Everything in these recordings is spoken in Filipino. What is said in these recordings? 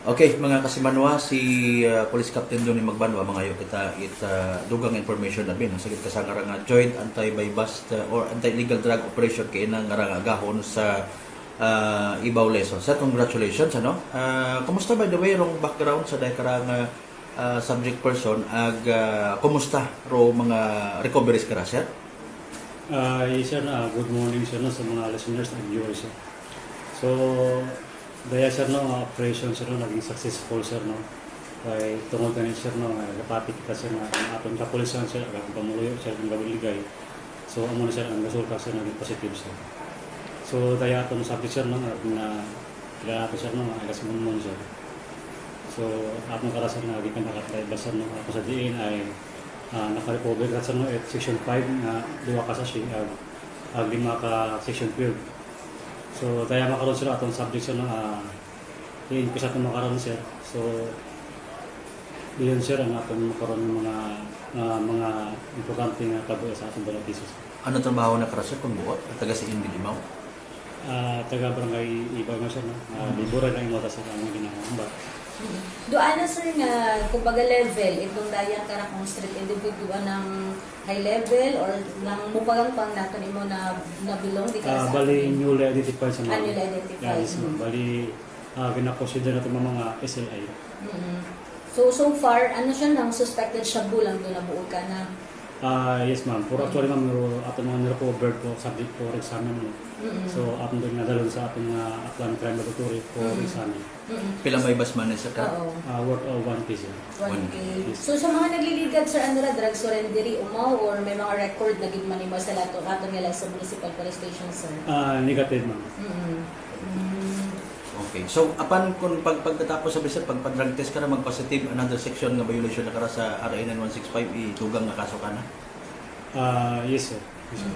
Okay, mga kasimanwa, si Police Captain Johnny Magbanwa, mga kita dugang information na bin. Sagit kasanga nga joint anti-bypass or anti-illegal drug operation kay nga agahon sa Ibaw Leso. Sa congratulations, ano? Kumusta by the way, rong background sa dahil karang subject person, kumusta ro mga recoveries ka sir? Yes, sir. Good morning, sir, no, sa mga listeners and viewers. Sir. So, dahil, sir, no, operation, sir, no, naging successful, sir, no. Kaya tungkol ganit, sir, no, napati kita, sir, na ang atong kapulisan, sir, ang pamuluyo, sir, ang gawiligay. So, amo na, sir, ang resulta, sir, naging positive, sir. So, dahil atong subject, sir, no, na kailangan natin, sir, no, alas mo sir. So, atong karasan na naging nakatry, sir, no, ako sa DN ay naka-recover ka sa no, at section 5 na 2 ka sa siya, 5 ka section 12. So, dahil makaroon sila atong subject sa i-increase atong makaroon sir. So, yun sir ang atong makaroon ng mga importante nga tabuya sa atong balatisos. Ano trabaho na karasir kung buot? Taga si Indi Limaw? Taga barangay Ibaw nga sir, no? Liburan ang imota sa among ginahamba. Doon na sir nga, kumbaga level, itong dayang karakong street individual ng high level or nang mupagang pang natin mo na bilong di ka sa Bali newly identified sa mga. newly identified. Yes, bali gina-consider natin mga SLI. So far, ano siya nang suspected shabu lang doon na buod ka na? Yes ma'am. Pero actually ma'am, ato mga nirecovered po subject for examen mo. So ato doon nga dalon sa atong Aklan Crime Laboratory for examen. Pila may basman sa ka? Oo. Worth of 1 piece. 1K. So sa mga nagliligad sir, ano na, drug surrendery umaw or may mga record na gigman mo sa lato nila sa municipal police station sir? Negative ma'am. Okay. So, apan kung pagkatapos sa bisan, pag-drug test ka na, mag-positive, another section nga violation na kara sa RA 9165, itugang nga kaso ka na? Yes sir. Yes, sir.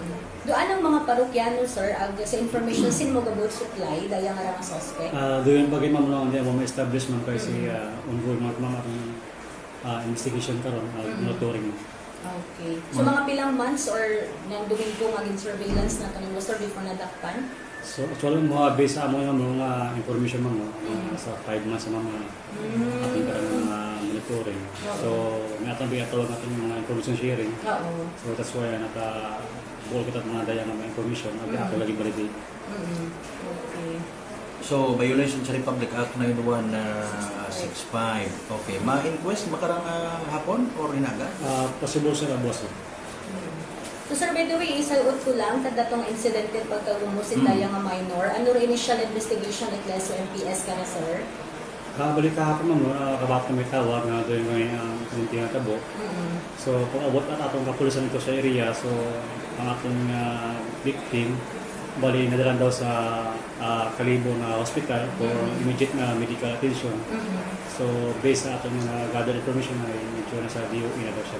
Doon ang mga parokyano sir, sa information sin mo gabot supply, daya nga mga suspect? Doon bagay ma'am no, hindi mo ma-establish ma'am kasi ongoing ma'am ang investigation karon, monitoring. Okay. So mga pilang months or nang Domingo maging surveillance na ito ni Sir before nadakpan? So actually mo base sa amo yung mga information ma'am no, sa 5 months sa mga ating karang monitoring. So may atong bigatawag natin yung mga information sharing. Oo. So that's why buol kita mga daya ng mga information ako lagi validate. Okay. So, violation sa Republic Act 9165. Okay. Ma-inquest makarang hapon or inaga? Possible sir boss. So sir, by the way, isagot ko lang, kadatong incident din pagkagumusin tayo nga minor. Ano rin initial investigation at leso MPS ka na sir? Balik kahapon ma'am, kabat na may tawag na doon yung presenting na tabo. So, kung abot at atong kapulisan ito sa area, so ang atong victim, bali nadalan daw sa Kalibo na hospital for immediate na medical attention. So, based sa atong gather information ay medyo nasa DOE na daw siya.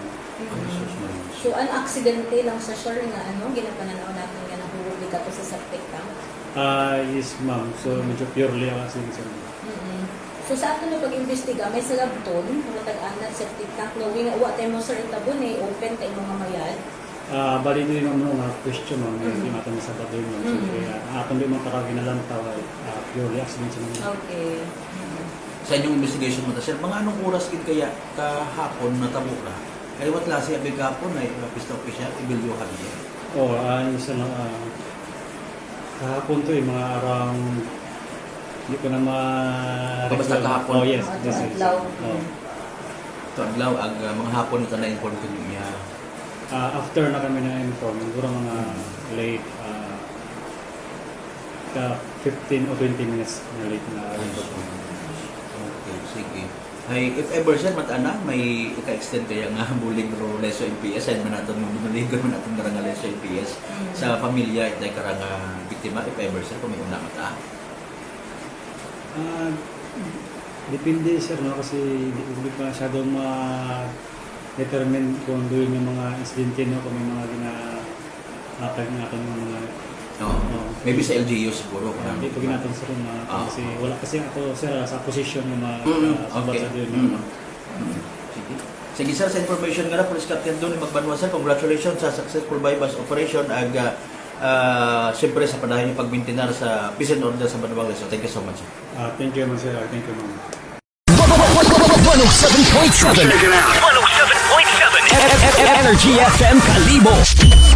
So, an aksidente lang sa sure nga ano, ginapananaw natin nga nahuhuli ka to sa septic tank? Yes ma'am, so medyo purely ang asin. So sa ato na pag-imbestiga, may salabton, mga tag-anat, septic tank, knowing nga, what time mo sir itabon open kay mga mayad? Bali din naman mga question ma'am, hindi natin masabat din ma'am. So, kaya atong din mga karagin na lang tawag, purely accident sa mga. Okay. Sa inyong investigation mo ta sir, mga anong oras gid kaya kahapon natabo ra? Ay wat klase abi kahapon ay pista official ibilyo kami. Isa na kahapon to mga around hindi ko na Basta kahapon? Yes. Yes. Adlaw. Ito adlaw ag mga hapon ito na inform ko niya. After na kami na-inform, siguro mga late 15 o 20 minutes na late na inform. Okay, sige. Ay, if ever sir, matana, may ika-extend kaya nga bulig ro leso MPS, ay manatong binuligon manatong karang leso MPS sa pamilya, itay karang biktima, if ever sir, kung may una mata. Depende sir, no? Kasi hindi pa masyadong ma-determine kung doon yung mga insidente, no? Kung may mga ginatag natin yung mga Maybe sa LGU siguro. hindi ko ginatag sir kasi wala kasi ako sir sa position ng mga sabat sa doon. Sige. Sige sir, sa information nga na, Police Captain Donny Magbanwa sir, congratulations sa successful bypass operation ag siyempre sa panahin yung pagbintinar sa peace and order sa Banawang Leso. Thank you so much sir. Thank you, sir. Thank you, ma'am. 107.7 Energy FM Kalibo.